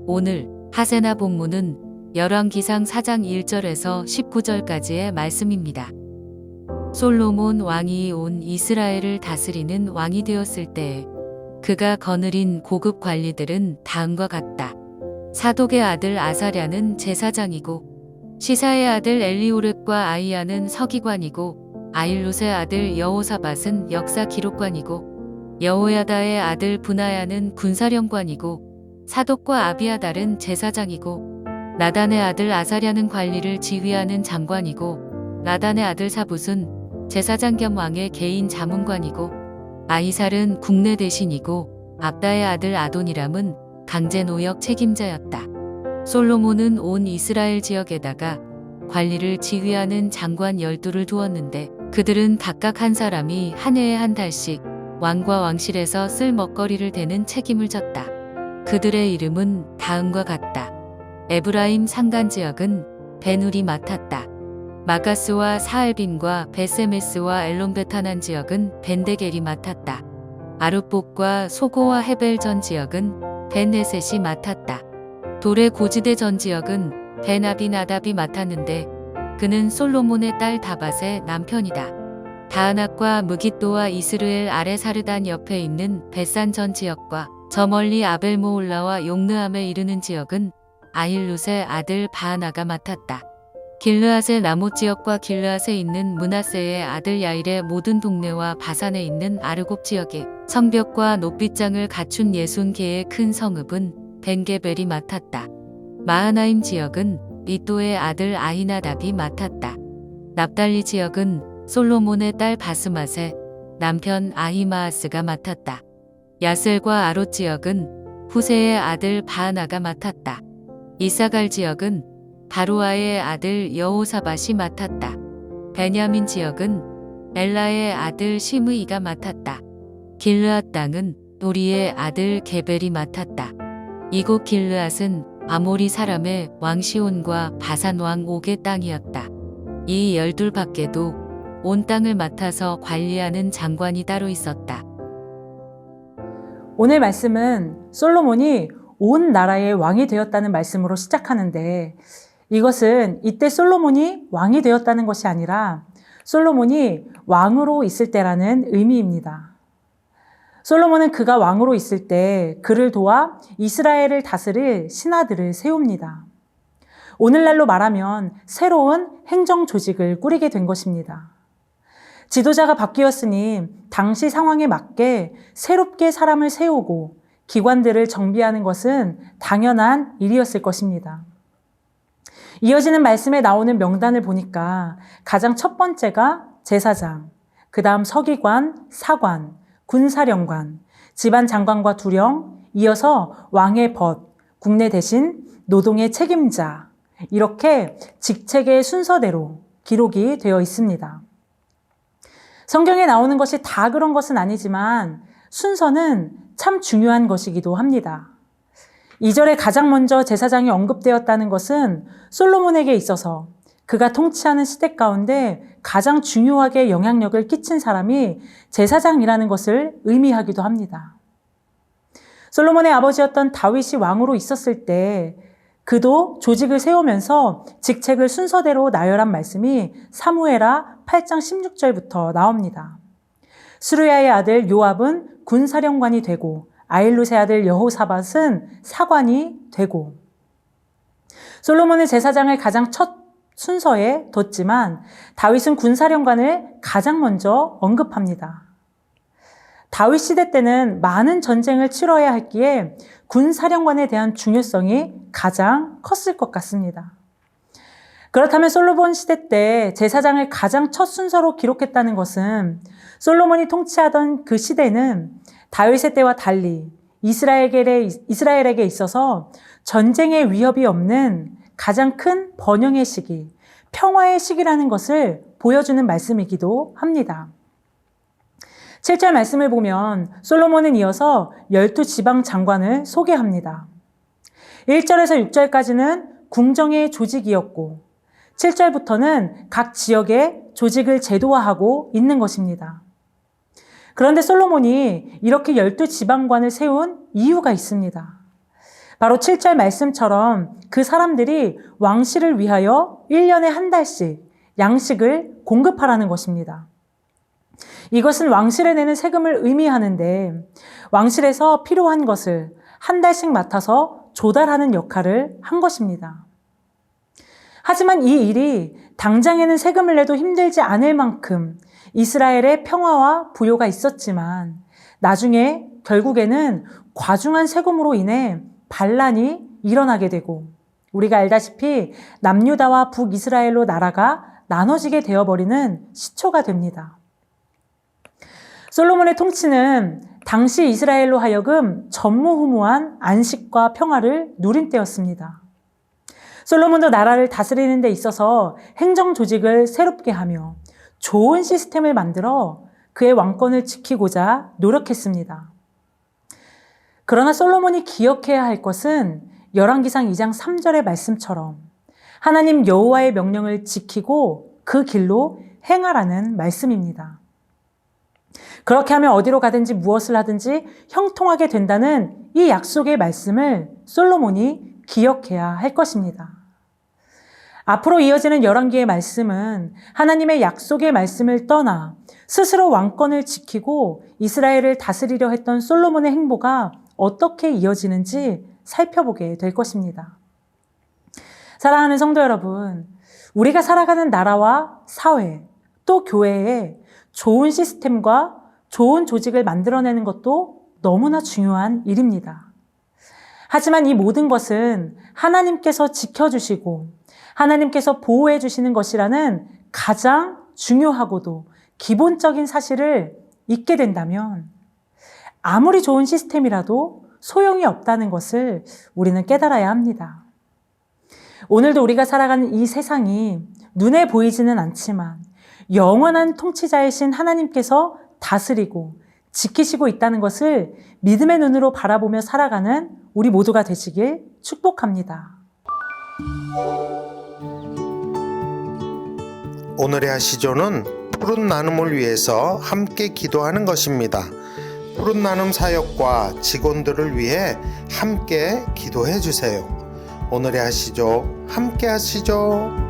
오늘 하세나 본문은 열왕기상 4장 1절에서 19절까지의 말씀입니다. 솔로몬 왕이 온 이스라엘을 다스리는 왕이 되었을 때에 그가 거느린 고급 관리들은 다음과 같다. 사독의 아들 아사랴는 제사장이고, 시사의 아들 엘리오렙과 아이야는 서기관이고, 아일롯의 아들 여호사밧은 역사 기록관이고, 여호야다의 아들 브나야는 군사령관이고, 사독과 아비아달은 제사장이고, 나단의 아들 아사랴는 관리를 지휘하는 장관이고, 나단의 아들 사붓은 제사장 겸 왕의 개인 자문관이고, 아이살은 국내 대신이고, 압다의 아들 아도니람은 강제노역 책임자였다. 솔로몬은 온 이스라엘 지역에다가 관리를 지휘하는 장관 12를 두었는데, 그들은 각각 한 사람이 한 해에 한 달씩 왕과 왕실에서 쓸 먹거리를 대는 책임을 졌다. 그들의 이름은 다음과 같다. 에브라임 산간 지역은 베누리 맡았다. 마가스와 사알빔과 베세메스와 엘론베타난 지역은 벤데겔이 맡았다. 아룻복과 소고와 헤벨 전 지역은 벤헤셋이 맡았다. 돌의 고지대 전 지역은 벤아비나답이 맡았는데 그는 솔로몬의 딸 다밧의 남편이다. 다하낙과 무깃도와 이스르엘 아래 사르단 옆에 있는 벳산 전 지역과 저 멀리 아벨모올라와 용느함에 이르는 지역은 아힐룻의 아들 바하나가 맡았다. 길르앗의 나못 지역과 길르앗에 있는 므낫세의 아들 야일의 모든 동네와 바산에 있는 아르곱 지역에 성벽과 높빗장을 갖춘 60개의 큰 성읍은 벤게벨이 맡았다. 마하나임 지역은 이도의 아들 아히나답이 맡았다. 납달리 지역은 솔로몬의 딸 바스맛의 남편 아히마아스가 맡았다. 야셀과 아롯 지역은 후세의 아들 바하나가 맡았다. 이사갈 지역은 바루아의 아들 여호사밧이 맡았다. 베냐민 지역은 엘라의 아들 시므이가 맡았다. 길르앗 땅은 도리의 아들 게벨이 맡았다. 이곳 길르앗은 아모리 사람의 왕 시온과 바산 왕 옥의 땅이었다. 이 12 밖에도 온 땅을 맡아서 관리하는 장관이 따로 있었다. 오늘 말씀은 솔로몬이 온 나라의 왕이 되었다는 말씀으로 시작하는데, 이것은 이때 솔로몬이 왕이 되었다는 것이 아니라 솔로몬이 왕으로 있을 때라는 의미입니다. 솔로몬은 그가 왕으로 있을 때 그를 도와 이스라엘을 다스릴 신하들을 세웁니다. 오늘날로 말하면 새로운 행정 조직을 꾸리게 된 것입니다. 지도자가 바뀌었으니 당시 상황에 맞게 새롭게 사람을 세우고 기관들을 정비하는 것은 당연한 일이었을 것입니다. 이어지는 말씀에 나오는 명단을 보니까 가장 첫 번째가 제사장, 그 다음 서기관, 사관, 군사령관, 집안 장관과 두령, 이어서 왕의 벗, 국내 대신, 노동의 책임자, 이렇게 직책의 순서대로 기록이 되어 있습니다. 성경에 나오는 것이 다 그런 것은 아니지만 순서는 참 중요한 것이기도 합니다. 2절에 가장 먼저 제사장이 언급되었다는 것은 솔로몬에게 있어서 그가 통치하는 시대 가운데 가장 중요하게 영향력을 끼친 사람이 제사장이라는 것을 의미하기도 합니다. 솔로몬의 아버지였던 다윗이 왕으로 있었을 때 그도 조직을 세우면서 직책을 순서대로 나열한 말씀이 사무엘하 8장 16절부터 나옵니다. 스루야의 아들 요압은 군사령관이 되고 아일룻의 아들 여호사밧은 사관이 되고, 솔로몬은 제사장을 가장 첫 순서에 뒀지만 다윗은 군사령관을 가장 먼저 언급합니다. 다윗 시대 때는 많은 전쟁을 치러야 했기에 군사령관에 대한 중요성이 가장 컸을 것 같습니다. 그렇다면 솔로몬 시대 때 제사장을 가장 첫 순서로 기록했다는 것은 솔로몬이 통치하던 그 시대는 다윗의 때와 달리 이스라엘에게 있어서 전쟁의 위협이 없는 가장 큰 번영의 시기, 평화의 시기라는 것을 보여주는 말씀이기도 합니다. 7절 말씀을 보면 솔로몬은 이어서 12지방 장관을 소개합니다. 1절에서 6절까지는 궁정의 조직이었고 7절부터는 각 지역의 조직을 제도화하고 있는 것입니다. 그런데 솔로몬이 이렇게 12지방관을 세운 이유가 있습니다. 바로 7절 말씀처럼 그 사람들이 왕실을 위하여 1년에 한 달씩 양식을 공급하라는 것입니다. 이것은 왕실에 내는 세금을 의미하는데 왕실에서 필요한 것을 한 달씩 맡아서 조달하는 역할을 한 것입니다. 하지만 이 일이 당장에는 세금을 내도 힘들지 않을 만큼 이스라엘의 평화와 부요가 있었지만 나중에 결국에는 과중한 세금으로 인해 반란이 일어나게 되고 우리가 알다시피 남유다와 북이스라엘로 나라가 나눠지게 되어버리는 시초가 됩니다. 솔로몬의 통치는 당시 이스라엘로 하여금 전무후무한 안식과 평화를 누린 때였습니다. 솔로몬도 나라를 다스리는 데 있어서 행정 조직을 새롭게 하며 좋은 시스템을 만들어 그의 왕권을 지키고자 노력했습니다. 그러나 솔로몬이 기억해야 할 것은 열왕기상 2장 3절의 말씀처럼 하나님 여호와의 명령을 지키고 그 길로 행하라는 말씀입니다. 그렇게 하면 어디로 가든지 무엇을 하든지 형통하게 된다는 이 약속의 말씀을 솔로몬이 기억해야 할 것입니다. 앞으로 이어지는 열왕기의 말씀은 하나님의 약속의 말씀을 떠나 스스로 왕권을 지키고 이스라엘을 다스리려 했던 솔로몬의 행보가 어떻게 이어지는지 살펴보게 될 것입니다. 사랑하는 성도 여러분, 우리가 살아가는 나라와 사회, 또 교회에 좋은 시스템과 좋은 조직을 만들어내는 것도 너무나 중요한 일입니다. 하지만 이 모든 것은 하나님께서 지켜주시고 하나님께서 보호해 주시는 것이라는 가장 중요하고도 기본적인 사실을 잊게 된다면 아무리 좋은 시스템이라도 소용이 없다는 것을 우리는 깨달아야 합니다. 오늘도 우리가 살아가는 이 세상이 눈에 보이지는 않지만 영원한 통치자이신 하나님께서 다스리고 지키시고 있다는 것을 믿음의 눈으로 바라보며 살아가는 우리 모두가 되시길 축복합니다. 오늘의 하시조는 푸른 나눔을 위해서 함께 기도하는 것입니다. 푸른 나눔 사역과 직원들을 위해 함께 기도해 주세요. 오늘의 하시조 함께 하시죠.